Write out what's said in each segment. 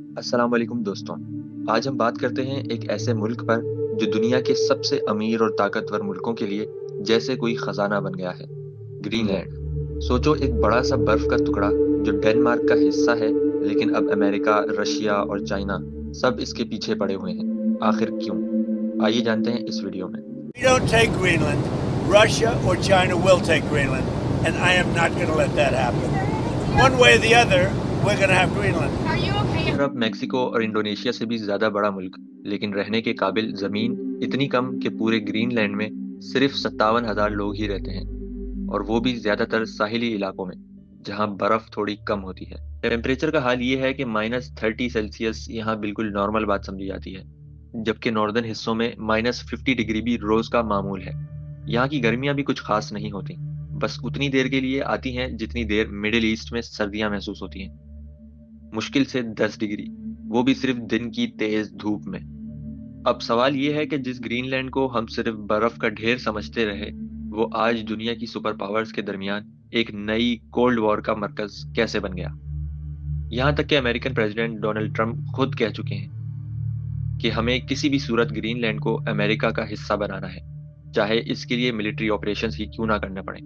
السلام علیکم دوستوں، آج ہم بات کرتے ہیں ایک ایسے ملک پر جو دنیا کے سب سے امیر اور طاقتور ملکوں کے لیے جیسے کوئی خزانہ بن گیا ہے، گرین لینڈ۔ سوچو، ایک بڑا سا برف کا ٹکڑا جو ڈنمارک کا حصہ ہے، لیکن اب امریکہ، رشیا اور چائنا سب اس کے پیچھے پڑے ہوئے ہیں۔ آخر کیوں؟ آئیے جانتے ہیں اس ویڈیو میں۔ We don't take Greenland. Russia or China will take Greenland, and I am not going to let that happen. One way or the other, we're going to have Greenland. Are you okay? اب Mexico اور Indonesia سے بھی زیادہ بڑا ملک، لیکن رہنے کے قابل زمین اتنی کم کہ پورے گرین لینڈ میں صرف 57,000 لوگ ہی رہتے ہیں، اور وہ بھی زیادہ تر ساحلی علاقوں میں جہاں برف تھوڑی کم ہوتی ہے۔ ٹیمپریچر کا حال یہ ہے کہ -30 سیلسیس یہاں بالکل نارمل بات سمجھی جاتی ہے، جبکہ ناردرن حصوں میں -50 ڈگری بھی روز کا معمول ہے۔ یہاں کی گرمیاں بھی کچھ خاص نہیں ہوتی، بس اتنی دیر کے لیے آتی ہیں جتنی دیر مڈل ایسٹ میں سردیاں محسوس ہوتی ہیں، مشکل سے 10 ڈگری، وہ بھی صرف دن کی تیز دھوپ میں۔ اب سوال یہ ہے کہ جس گرین لینڈ کو ہم صرف برف کا ڈھیر سمجھتے رہے، وہ آج دنیا کی سپر پاورز کے درمیان ایک نئی کولڈ وار کا مرکز کیسے بن گیا؟ یہاں تک کہ امریکن پریزیڈنٹ ڈونلڈ ٹرمپ خود کہہ چکے ہیں کہ ہمیں کسی بھی صورت گرین لینڈ کو امریکہ کا حصہ بنانا ہے، چاہے اس کے لیے ملٹری آپریشنز ہی کیوں نہ کرنے پڑیں۔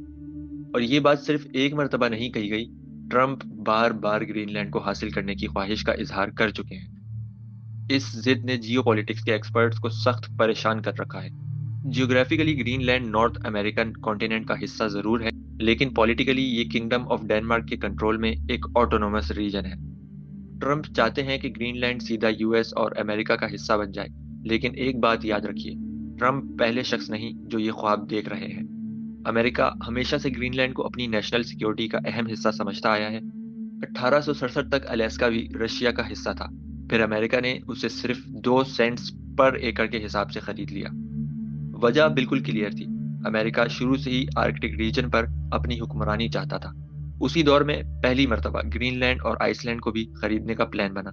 اور یہ بات صرف ایک مرتبہ نہیں کہی گئی، ٹرمپ بار بار گرین لینڈ کو حاصل کرنے کی خواہش کا اظہار کر چکے ہیں۔ اس ضد نے جیو پولیٹکس کے ایکسپرٹس کو سخت پریشان کر رکھا ہے۔ Geographically Greenland North American continent کا حصہ ضرور ہے، لیکن پولیٹیکلی یہ کنگڈم آف ڈنمارک کے کنٹرول میں ایک آٹونومس ریجن ہے۔ ٹرمپ چاہتے ہیں کہ گرین لینڈ سیدھا US اور امریکہ کا حصہ بن جائے، لیکن ایک بات یاد رکھیے، ٹرمپ پہلے شخص نہیں جو یہ خواب دیکھ رہے ہیں۔ امریکہ ہمیشہ سے گرین لینڈ کو اپنی نیشنل سیکیورٹی کا اہم حصہ سمجھتا آیا ہے۔ 1867 تک الیسکا بھی رشیا کا حصہ تھا، پھر امریکہ نے اسے صرف 2 سینٹس پر ایکڑ کے حساب سے خرید لیا۔ وجہ بالکل کلیئر تھی، امریکہ شروع سے ہی آرکٹک ریجن پر اپنی حکمرانی چاہتا تھا۔ اسی دور میں پہلی مرتبہ گرین لینڈ اور آئس لینڈ کو بھی خریدنے کا پلان بنا،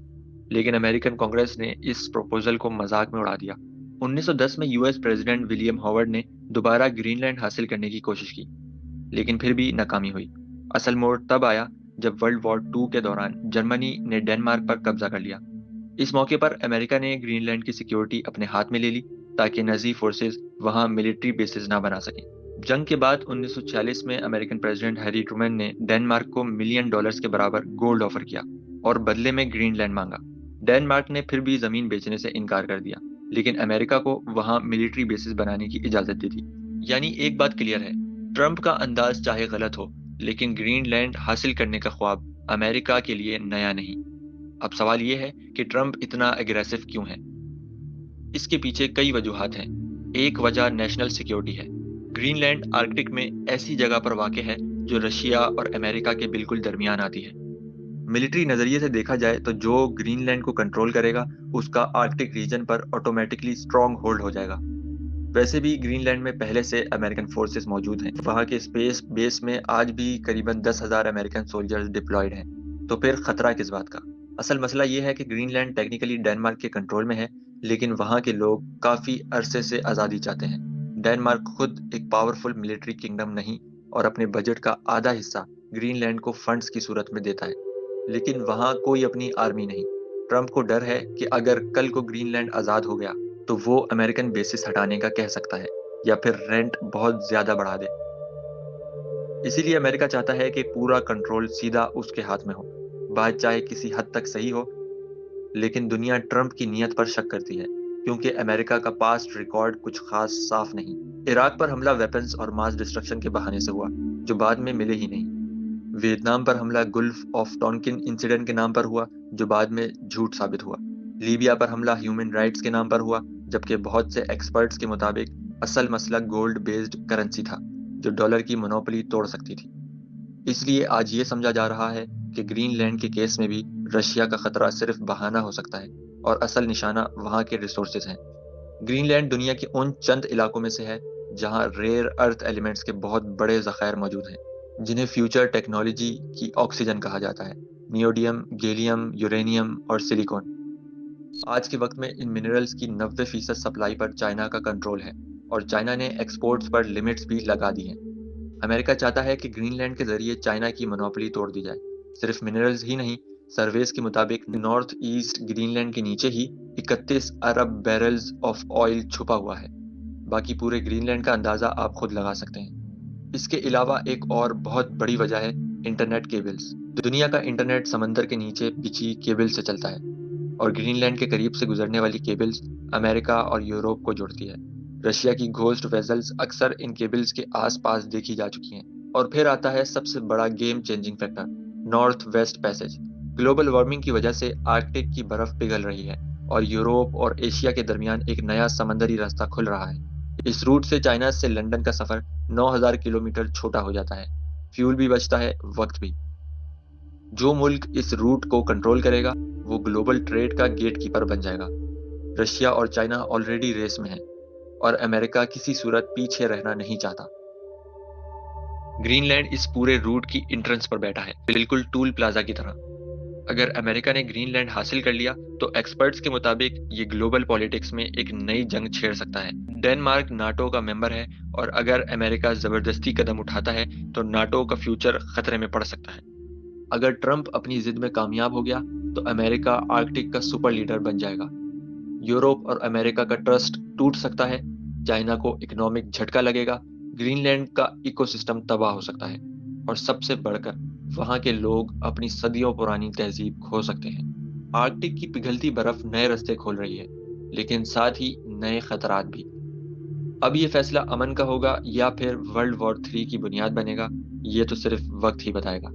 لیکن امریکن کانگریس نے اس پروپوزل کو مذاق میں اڑا دیا۔ 1910 میں US پریزیڈنٹ ولیم ہاورڈ نے دوبارہ گرین لینڈ حاصل کرنے کی کوشش کی، لیکن پھر بھی ناکامی ہوئی۔ اصل موڑ تب آیا جب ورلڈ وار 2 کے دوران جرمنی نے ڈنمارک پر قبضہ کر لیا۔ اس موقع پر امریکہ نے گرین لینڈ کی سیکیورٹی اپنے ہاتھ میں لے لی تاکہ نازی فورسز وہاں ملٹری بیسز نہ بنا سکیں۔ جنگ کے بعد 1946 میں امریکن پریزیڈنٹ ہیری ٹرومین نے ڈنمارک کو $1 ملین کے برابر گولڈ آفر کیا اور بدلے میں گرین لینڈ مانگا۔ ڈنمارک نے پھر بھی زمین بیچنے سے انکار کر دیا، لیکن امریکہ کو وہاں ملٹری بیسز بنانے کی اجازت دی تھی۔ یعنی ایک بات کلیئر ہے، ٹرمپ کا انداز چاہے غلط ہو، لیکن گرین لینڈ حاصل کرنے کا خواب امریکہ کے لیے نیا نہیں۔ اب سوال یہ ہے کہ ٹرمپ اتنا اگریسو کیوں ہے؟ اس کے پیچھے کئی وجوہات ہیں۔ ایک وجہ نیشنل سیکیورٹی ہے۔ گرین لینڈ آرکٹک میں ایسی جگہ پر واقع ہے جو رشیا اور امریکہ کے بالکل درمیان آتی ہے۔ ملٹری نظریے سے دیکھا جائے تو جو گرین لینڈ کو کنٹرول کرے گا اس کا آرکٹک ریجن پر آٹومیٹکلی اسٹرانگ ہولڈ ہو جائے گا۔ ویسے بھی گرین لینڈ میں پہلے سے امریکن فورسز موجود ہیں، وہاں کے اسپیس بیس میں آج بھی قریباً 10,000 امریکن سولجرز ڈپلائڈ ہیں، تو پھر خطرہ کس بات کا؟ اصل مسئلہ یہ ہے کہ گرین لینڈ ٹیکنیکلی ڈنمارک کے کنٹرول میں ہے، لیکن وہاں کے لوگ کافی عرصے سے آزادی چاہتے ہیں۔ ڈنمارک خود ایک پاورفل ملٹری کنگڈم نہیں، اور اپنے بجٹ کا آدھا حصہ گرین لینڈ کو فنڈز کی صورت میں دیتا ہے، لیکن وہاں کوئی اپنی آرمی نہیں۔ ٹرمپ کو ڈر ہے کہ اگر کل کو گرین لینڈ آزاد ہو گیا تو وہ امریکن بیسس ہٹانے کا کہہ سکتا ہے یا پھر رینٹ بہت زیادہ بڑھا دے۔ اسی لیے امریکہ چاہتا ہے کہ پورا کنٹرول سیدھا اس کے ہاتھ میں ہو۔ بات چاہے کسی حد تک صحیح ہو، لیکن دنیا ٹرمپ کی نیت پر شک کرتی ہے، کیونکہ امریکہ کا پاسٹ ریکارڈ کچھ خاص صاف نہیں۔ عراق پر حملہ ویپنز اور ماس ڈسٹرکشن کے بہانے سے ہوا، جو بعد میں ملے ہی نہیں۔ ویتنام پر حملہ گلف آف ٹونکن انسیڈنٹ کے نام پر ہوا، جو بعد میں جھوٹ ثابت ہوا۔ لیبیا پر حملہ ہیومن رائٹس کے نام پر ہوا، جبکہ بہت سے ایکسپرٹس کے مطابق اصل مسئلہ گولڈ بیسڈ کرنسی تھا جو ڈالر کی مونوپلی توڑ سکتی تھی۔ اس لیے آج یہ سمجھا جا رہا ہے کہ گرین لینڈ کے کیس میں بھی رشیا کا خطرہ صرف بہانہ ہو سکتا ہے، اور اصل نشانہ وہاں کے ریسورسز ہیں۔ گرین لینڈ دنیا کے ان چند علاقوں میں سے ہے جہاں ریئر ارتھ ایلیمنٹس کے بہت بڑے ذخائر موجود ہیں، جنہیں فیوچر ٹیکنالوجی کی آکسیجن کہا جاتا ہے۔ نیوڈیم، گیلیم، یورینیم اور سلیکون۔ آج کے وقت میں ان منرلز کی 90% سپلائی پر چائنا کا کنٹرول ہے، اور چائنا نے ایکسپورٹس پر لمٹس بھی لگا دی ہیں۔ امریکہ چاہتا ہے کہ گرین لینڈ کے ذریعے چائنا کی مونوپلی توڑ دی جائے، صرف منرلز ہی نہیں، سرویز کے مطابق نارتھ ایسٹ گرین لینڈ کے نیچے ہی 31 ارب بیرلز آف آئل چھپا ہوا ہے۔ باقی پورے گرین لینڈ کا اندازہ آپ خود لگا سکتے ہیں۔ اس کے علاوہ ایک اور بہت بڑی وجہ ہے انٹرنیٹ کیبلز۔ دنیا کا انٹرنیٹ سمندر کے نیچے بچھی کیبل سے چلتا ہے، اور گرین لینڈ کے قریب سے گزرنے والی کیبلز امریکہ اور یورپ کو جوڑتی ہے۔ رشیا کی گھوسٹ ویزلز اکثر ان کیبلز کے آس پاس دیکھی جا چکی ہیں۔ اور پھر آتا ہے سب سے بڑا game changing factor, north west passage. Global warming کی وجہ سے آرکٹک کی برف پگھل رہی ہے، اور یورپ اور ایشیا کے درمیان ایک نیا سمندری راستہ کھل رہا ہے۔ اس روٹ سے چائنا سے لنڈن کا سفر 9000 کلومیٹر چھوٹا ہو جاتا ہے، فیول بھی بچتا ہے، وقت بھی۔ جو ملک اس روٹ کو کنٹرول کرے گا وہ گلوبل ٹریڈ کا گیٹ کیپر بن جائے گا۔ رشیا اور چائنا آلریڈی ریس میں ہیں، اور امریکہ کسی صورت پیچھے رہنا نہیں چاہتا۔ گرین لینڈ اس پورے روٹ کی انٹرنس پر بیٹھا ہے، بالکل ٹول پلازا کی طرح۔ اگر امریکہ نے گرین لینڈ حاصل کر لیا تو ایکسپرٹس کے مطابق یہ گلوبل پالیٹکس میں ایک نئی جنگ چھیڑ سکتا ہے۔ ڈنمارک ناٹو کا ممبر ہے، اور اگر امریکہ زبردستی قدم اٹھاتا ہے تو ناٹو کا فیوچر خطرے میں پڑ سکتا ہے۔ اگر ٹرمپ اپنی ضد میں کامیاب ہو گیا تو امریکہ آرکٹک کا سپر لیڈر بن جائے گا۔ یورپ اور امریکہ کا ٹرسٹ ٹوٹ سکتا ہے، چائنا کو اکنامک جھٹکا لگے گا، گرین لینڈ کا ایکو سسٹم تباہ ہو سکتا ہے، اور سب سے بڑھ کر وہاں کے لوگ اپنی صدیوں پرانی تہذیب کھو سکتے ہیں۔ آرکٹک کی پگھلتی برف نئے راستے کھول رہی ہے، لیکن ساتھ ہی نئے خطرات بھی۔ اب یہ فیصلہ امن کا ہوگا یا پھر ورلڈ وار 3 کی بنیاد بنے گا، یہ تو صرف وقت ہی بتائے گا۔